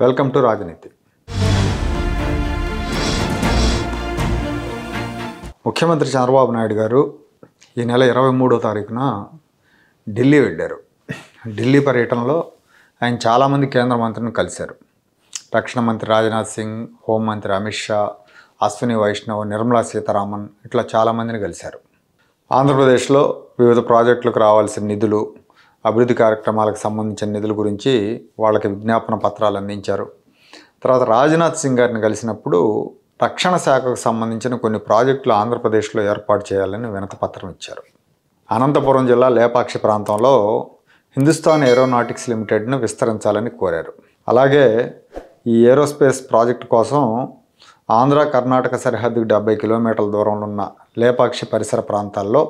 Welcome to రాజనీతి. ముఖ్యమంత్రి చంద్రబాబు నాయుడు గారు ఈ నెల 23వ తారీఖున ఢిల్లీ వెళ్ళారు. ఢిల్లీ పర్యటనలో ఆయన చాలామంది కేంద్ర మంత్రులను కలిశారు. రక్షణ మంత్రి రాజ్నాథ్ సింగ్, హోంమంత్రి అమిత్ షా, అశ్విని వైష్ణవ్, నిర్మలా సీతారామన్ ఇట్లా చాలామందిని కలిశారు. ఆంధ్రప్రదేశ్లో వివిధ ప్రాజెక్టులకు రావాల్సిన నిధులు, అభివృద్ధి కార్యక్రమాలకు సంబంధించిన నిధుల గురించి వాళ్ళకి విజ్ఞాపన పత్రాలు అందించారు. తర్వాత రాజ్నాథ్ సింగ్ గారిని కలిసినప్పుడు రక్షణ శాఖకు సంబంధించిన కొన్ని ప్రాజెక్టులు ఆంధ్రప్రదేశ్లో ఏర్పాటు చేయాలని వినతిపత్రం ఇచ్చారు. అనంతపురం జిల్లా లేపాక్షి ప్రాంతంలో హిందుస్థాన్ ఏరోనాటిక్స్ లిమిటెడ్ను విస్తరించాలని కోరారు. అలాగే ఈ ఏరోస్పేస్ ప్రాజెక్టు కోసం ఆంధ్ర కర్ణాటక సరిహద్దుకు 70 కిలోమీటర్ల దూరంలో ఉన్న లేపాక్షి పరిసర ప్రాంతాల్లో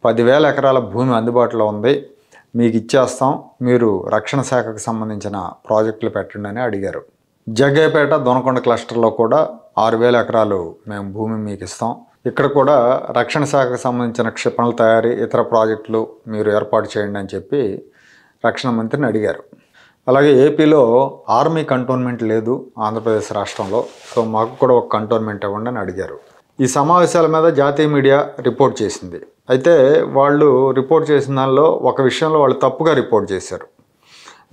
10,000 ఎకరాల భూమి అందుబాటులో ఉంది, మీకు ఇచ్చేస్తాం, మీరు రక్షణ శాఖకు సంబంధించిన ప్రాజెక్టులు పెట్టండి అని అడిగారు. జగ్గయ్యపేట, దొనకొండ క్లస్టర్లో కూడా 6,000 ఎకరాలు మేము భూమి మీకు ఇస్తాం, ఇక్కడ కూడా రక్షణ శాఖకు సంబంధించిన క్షిపణుల తయారీ, ఇతర ప్రాజెక్టులు మీరు ఏర్పాటు చేయండి అని చెప్పి రక్షణ మంత్రిని అడిగారు. అలాగే ఏపీలో ఆర్మీ కంటోన్మెంట్ లేదు ఆంధ్రప్రదేశ్ రాష్ట్రంలో, సో మాకు కూడా ఒక కంటోన్మెంట్ ఇవ్వండి అని అడిగారు. ఈ సమావేశాల మీద జాతీయ మీడియా రిపోర్ట్ చేసింది. అయితే వాళ్ళు రిపోర్ట్ చేసిన దానిలో ఒక విషయంలో వాళ్ళు తప్పుగా రిపోర్ట్ చేశారు.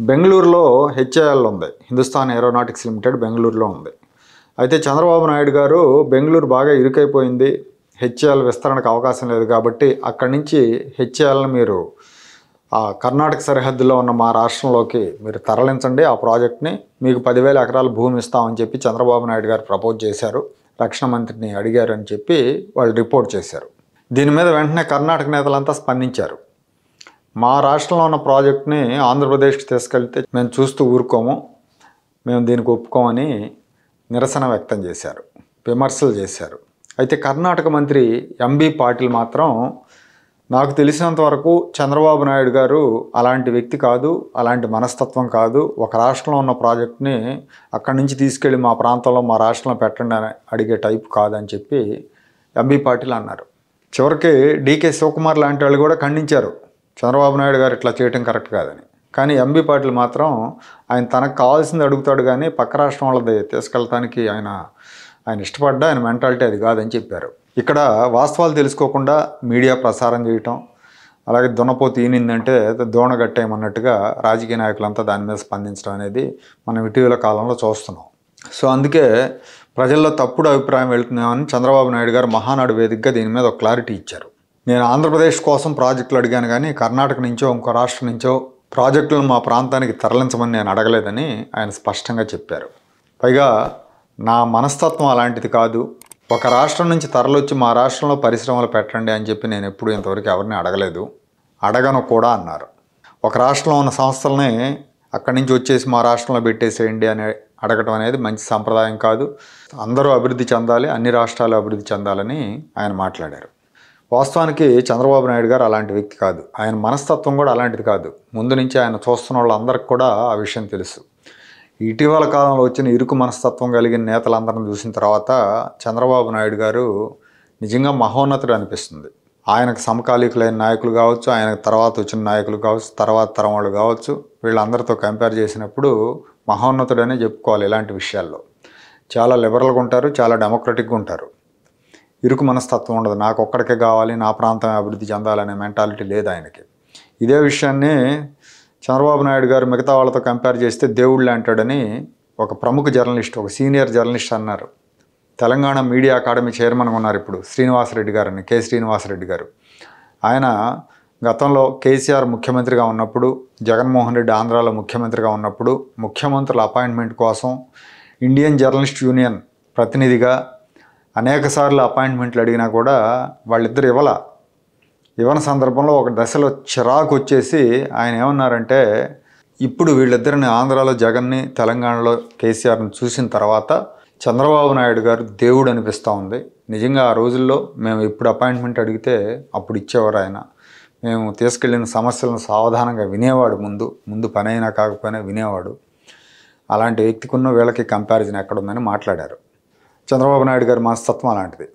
బెంగళూరులో హెచ్ఏఎల్ ఉంది, హిందుస్థాన్ ఏరోనాటిక్స్ లిమిటెడ్ బెంగళూరులో ఉంది. అయితే చంద్రబాబు నాయుడు గారు బెంగళూరు బాగా ఇరుకైపోయింది, హెచ్ఏఎల్ విస్తరణకు అవకాశం లేదు కాబట్టి అక్కడి నుంచి హెచ్ఏఎల్ని మీరు ఆ కర్ణాటక సరిహద్దులో ఉన్న మా రాష్ట్రంలోకి మీరు తరలించండి, ఆ ప్రాజెక్ట్ని మీకు 10,000 ఎకరాల భూమి ఇస్తామని చెప్పి చంద్రబాబు నాయుడు గారు ప్రపోజ్ చేశారు, రక్షణ మంత్రిని అడిగారు అని చెప్పి వాళ్ళు రిపోర్ట్ చేశారు. దీని మీద వెంటనే కర్ణాటక నేతలంతా స్పందించారు. మా రాష్ట్రంలో ఉన్న ప్రాజెక్ట్ని ఆంధ్రప్రదేశ్కి తీసుకెళ్తే మేము చూస్తూ ఊరుకోము, మేము దీనికి ఒప్పుకోమని నిరసన వ్యక్తం చేశారు, విమర్శలు చేశారు. అయితే కర్ణాటక మంత్రి ఎంబీ పాటిల్ మాత్రం నాకు తెలిసినంత వరకు చంద్రబాబు నాయుడు గారు అలాంటి వ్యక్తి కాదు, అలాంటి మనస్తత్వం కాదు, ఒక రాష్ట్రంలో ఉన్న ప్రాజెక్ట్ని అక్కడి నుంచి తీసుకెళ్ళి మా ప్రాంతంలో మా రాష్ట్రంలో పెట్టండి అని అడిగే టైపు కాదని చెప్పి ఎంబీ పాటిల్ అన్నారు. చివరికి డీకే శివకుమార్ లాంటి వాళ్ళు కూడా ఖండించారు, చంద్రబాబు నాయుడు గారు ఇట్లా చేయటం కరెక్ట్ కాదని. కానీ ఎంబీ పాటిల్ మాత్రం ఆయన తనకు కావాల్సింది అడుగుతాడు కానీ పక్క రాష్ట్రం వాళ్ళది తీసుకెళ్ళటానికి ఆయన ఇష్టపడ్డా, ఆయన మెంటాలిటీ అది కాదని చెప్పారు. ఇక్కడ వాస్తవాలు తెలుసుకోకుండా మీడియా ప్రసారం చేయటం, అలాగే దున్నపోతు ఈనిందంటే దోణ గట్టేయమన్నట్టుగా రాజకీయ నాయకులంతా దాని మీద స్పందించడం అనేది మనం ఇటీవల కాలంలో చూస్తున్నాం. సో అందుకే ప్రజల్లో తప్పుడు అభిప్రాయం వెళుతున్నామని చంద్రబాబు నాయుడు గారు మహానాడు వేదికగా దీని మీద ఒక క్లారిటీ ఇచ్చారు. నేను ఆంధ్రప్రదేశ్ కోసం ప్రాజెక్టులు అడిగాను కానీ కర్ణాటక నుంచో ఇంకో రాష్ట్రం నుంచో ప్రాజెక్టులను మా ప్రాంతానికి తరలించమని నేను అడగలేదని ఆయన స్పష్టంగా చెప్పారు. పైగా నా మనస్తత్వం అలాంటిది కాదు, ఒక రాష్ట్రం నుంచి తరలొచ్చి మా రాష్ట్రంలో పరిశ్రమలు పెట్టండి అని చెప్పి నేను ఎప్పుడు ఇంతవరకు ఎవరిని అడగలేదు, అడగను కూడా అన్నారు. ఒక రాష్ట్రంలో ఉన్న సంస్థలని అక్కడి నుంచి వచ్చేసి మా రాష్ట్రంలో పెట్టేసేయండి అని అడగటం అనేది మంచి సంప్రదాయం కాదు, అందరూ అభివృద్ధి చెందాలి, అన్ని రాష్ట్రాలు అభివృద్ధి చెందాలని ఆయన మాట్లాడారు. వాస్తవానికి చంద్రబాబు నాయుడు గారు అలాంటి వ్యక్తి కాదు, ఆయన మనస్తత్వం కూడా అలాంటిది కాదు. ముందు నుంచి ఆయన చూస్తున్న వాళ్ళందరికీ కూడా ఆ విషయం తెలుసు. ఇటీవల కాలంలో వచ్చిన ఇరుకు మనస్తత్వం కలిగిన నేతలందరిని చూసిన తర్వాత చంద్రబాబు నాయుడు గారు నిజంగా మహోన్నతుడు అనిపిస్తుంది. ఆయనకు సమకాలీకులైన నాయకులు కావచ్చు, ఆయనకు తర్వాత వచ్చిన నాయకులు కావచ్చు, తర్వాత తరం వాళ్ళు కావచ్చు, వీళ్ళందరితో కంపేర్ చేసినప్పుడు మహోన్నతుడనే చెప్పుకోవాలి. ఇలాంటి విషయాల్లో చాలా లిబరల్గా ఉంటారు, చాలా డెమోక్రటిక్గా ఉంటారు, ఇరుకు మనస్తత్వం ఉండదు. నాకు ఒక్కడికే కావాలి, నా ప్రాంతం అభివృద్ధి చెందాలనే మెంటాలిటీ లేదు ఆయనకి. ఇదే విషయాన్ని చంద్రబాబు నాయుడు గారు మిగతా వాళ్ళతో కంపేర్ చేస్తే దేవుళ్ళు అంటాడని ఒక ప్రముఖ జర్నలిస్ట్, ఒక సీనియర్ జర్నలిస్ట్ అన్నారు. తెలంగాణ మీడియా అకాడమీ చైర్మన్గా ఉన్నారు ఇప్పుడు శ్రీనివాసరెడ్డి గారు అని, కె శ్రీనివాసరెడ్డి గారు. ఆయన గతంలో కేసీఆర్ ముఖ్యమంత్రిగా ఉన్నప్పుడు, జగన్మోహన్ రెడ్డి ఆంధ్రాలో ముఖ్యమంత్రిగా ఉన్నప్పుడు ముఖ్యమంత్రుల అపాయింట్మెంట్ కోసం ఇండియన్ జర్నలిస్ట్ యూనియన్ ప్రతినిధిగా అనేకసార్లు అపాయింట్మెంట్లు అడిగినా కూడా వాళ్ళిద్దరు ఇవ్వని సందర్భంలో ఒక దశలో చిరాకు వచ్చేసి ఆయన ఏమన్నారంటే, ఇప్పుడు వీళ్ళిద్దరిని ఆంధ్రాలో జగన్ని, తెలంగాణలో కేసీఆర్ని చూసిన తర్వాత చంద్రబాబు నాయుడు గారు దేవుడు అనిపిస్తూ ఉంది. నిజంగా ఆ రోజుల్లో మేము ఎప్పుడు అపాయింట్మెంట్ అడిగితే అప్పుడు ఇచ్చేవారు ఆయన, మేము తీసుకెళ్ళిన సమస్యలను సావధానంగా వినేవాడు, ముందు పని అయినా కాకపోయినా వినేవాడు. అలాంటి వ్యక్తికి ఉన్న వీళ్ళకి కంపారిజన్ ఎక్కడుందని మాట్లాడారు. చంద్రబాబు నాయుడు గారి మనస్తత్వం అలాంటిది.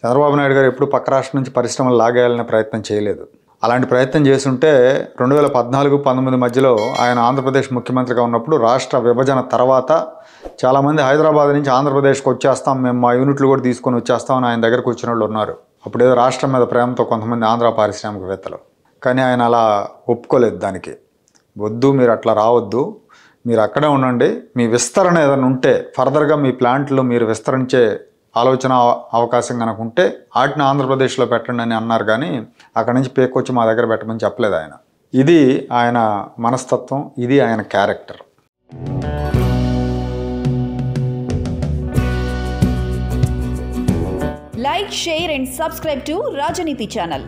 చంద్రబాబు నాయుడు గారు ఎప్పుడు పక్క రాష్ట్రం నుంచి పరిశ్రమలు లాగేయాలనే ప్రయత్నం చేయలేదు. అలాంటి ప్రయత్నం చేస్తుంటే 2014-19 మధ్యలో ఆయన ఆంధ్రప్రదేశ్ ముఖ్యమంత్రిగా ఉన్నప్పుడు రాష్ట్ర విభజన తర్వాత చాలామంది హైదరాబాద్ నుంచి ఆంధ్రప్రదేశ్కి వచ్చేస్తాం, మేము మా యూనిట్లు కూడా తీసుకొని వచ్చేస్తామని ఆయన దగ్గరకు వచ్చిన వాళ్ళు ఉన్నారు. అప్పుడేదో రాష్ట్రం మీద ప్రేమతో కొంతమంది ఆంధ్ర పారిశ్రామికవేత్తలు. కానీ ఆయన అలా ఒప్పుకోలేదు. దానికి వద్దు, మీరు అట్లా రావద్దు, మీరు అక్కడే ఉండండి, మీ విస్తరణ ఏదైనా ఉంటే ఫర్దర్గా మీ ప్లాంట్లు మీరు విస్తరించే ఆలోచన అవకాశం కనుక ఉంటే వాటిని ఆంధ్రప్రదేశ్లో పెట్టండి అని అన్నారు. కానీ అక్కడి నుంచి పేకొచ్చి మా దగ్గర పెట్టమని చెప్పలేదు ఆయన. ఇది ఆయన మనస్తత్వం, ఇది ఆయన character. Like, share and subscribe to Rajaniti channel.